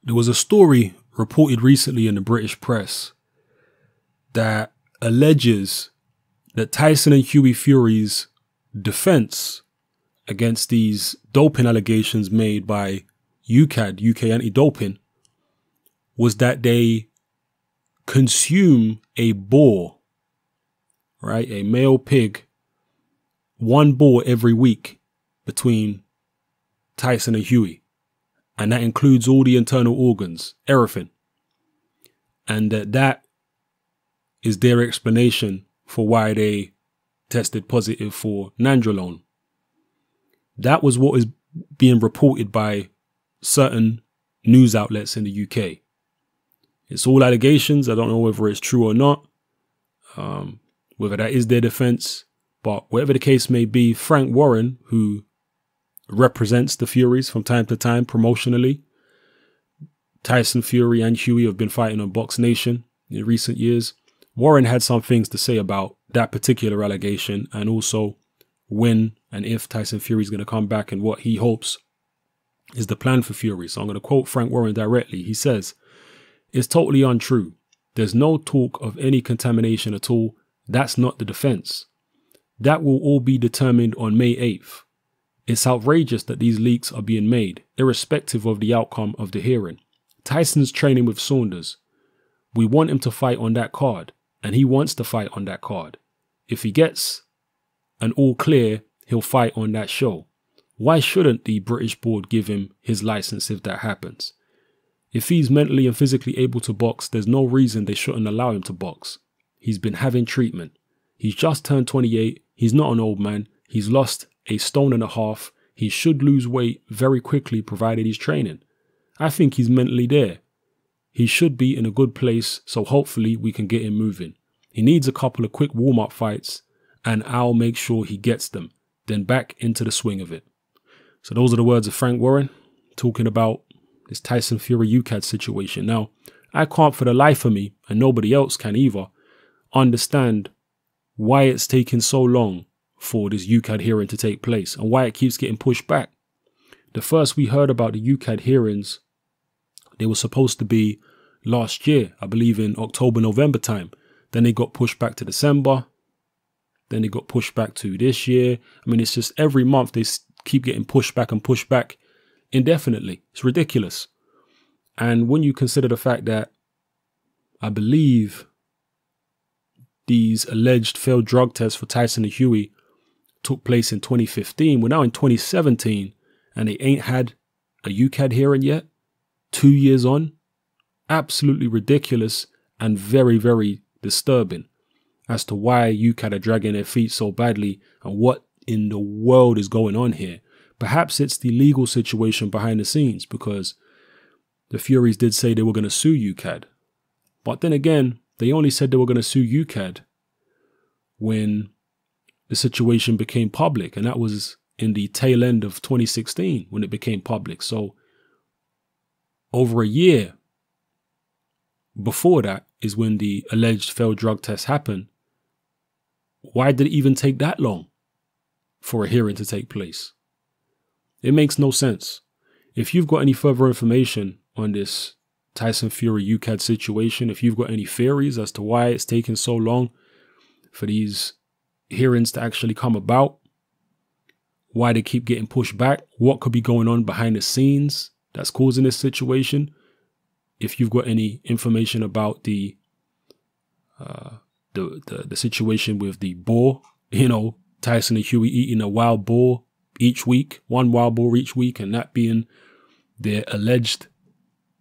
There was a story reported recently in the British press that alleges that Tyson and Hughie Fury's defense against these doping allegations made by UKAD, UK Anti-Doping, was that they consume a boar, right? A male pig, one boar every week between Tyson and Hughie. And that includes all the internal organs, everything. And that is their explanation for why they tested positive for nandrolone. That was what is being reported by certain news outlets in the UK. It's all allegations. I don't know whether it's true or not, whether that is their defense. But whatever the case may be, Frank Warren, who represents the Furies from time to time promotionally, Tyson Fury and Hughie have been fighting on Box Nation in recent years. Warren had some things to say about that particular allegation, and also when and if Tyson Fury is going to come back and what he hopes is the plan for Fury. So I'm going to quote Frank Warren directly. He says, "It's totally untrue. There's no talk of any contamination at all. That's not the defense. That will all be determined on May 8th. It's outrageous that these leaks are being made, irrespective of the outcome of the hearing. Tyson's training with Saunders. We want him to fight on that card, and he wants to fight on that card. If he gets an all clear, he'll fight on that show. Why shouldn't the British board give him his license if that happens? If he's mentally and physically able to box, there's no reason they shouldn't allow him to box. He's been having treatment. He's just turned 28. He's not an old man. He's lost a stone and a half. He should lose weight very quickly provided he's training. I think he's mentally there. He should be in a good place, so hopefully we can get him moving. He needs a couple of quick warm-up fights, and I'll make sure he gets them, then back into the swing of it." So those are the words of Frank Warren talking about this Tyson Fury UKAD situation. Now, I can't for the life of me, and nobody else can either, understand why it's taking so long for this UKAD hearing to take place and why it keeps getting pushed back. The first we heard about the UKAD hearings, they were supposed to be last year, I believe in October, November time. Then they got pushed back to December. Then they got pushed back to this year. I mean, it's just every month they keep getting pushed back indefinitely. It's ridiculous. And when you consider the fact that I believe these alleged failed drug tests for Tyson and Hughie took place in 2015, we're now in 2017 and they ain't had a UKAD hearing yet. 2 years on. Absolutely ridiculous and very, very disturbing as to why UKAD are dragging their feet so badly and what in the world is going on here. Perhaps it's the legal situation behind the scenes, because the Furies did say they were going to sue UKAD. But then again, they only said they were going to sue UKAD when the situation became public, and that was in the tail end of 2016 when it became public. So over a year before that is when the alleged failed drug test happened. Why did it even take that long for a hearing to take place? It makes no sense. If you've got any further information on this Tyson Fury UKAD situation, if you've got any theories as to why it's taking so long for these hearings to actually come about, why they keep getting pushed back, what could be going on behind the scenes that's causing this situation, if you've got any information about the situation with the boar, Tyson and Hughie eating a wild boar each week, one wild boar each week, and that being their alleged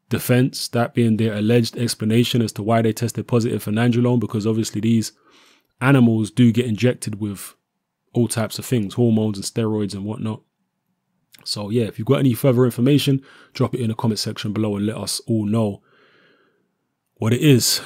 defense, that being their alleged explanation as to why they tested positive for nandrolone, because obviously these animals do get injected with all types of things, hormones and steroids and whatnot. So yeah, if you've got any further information, drop it in the comment section below and let us all know what it is.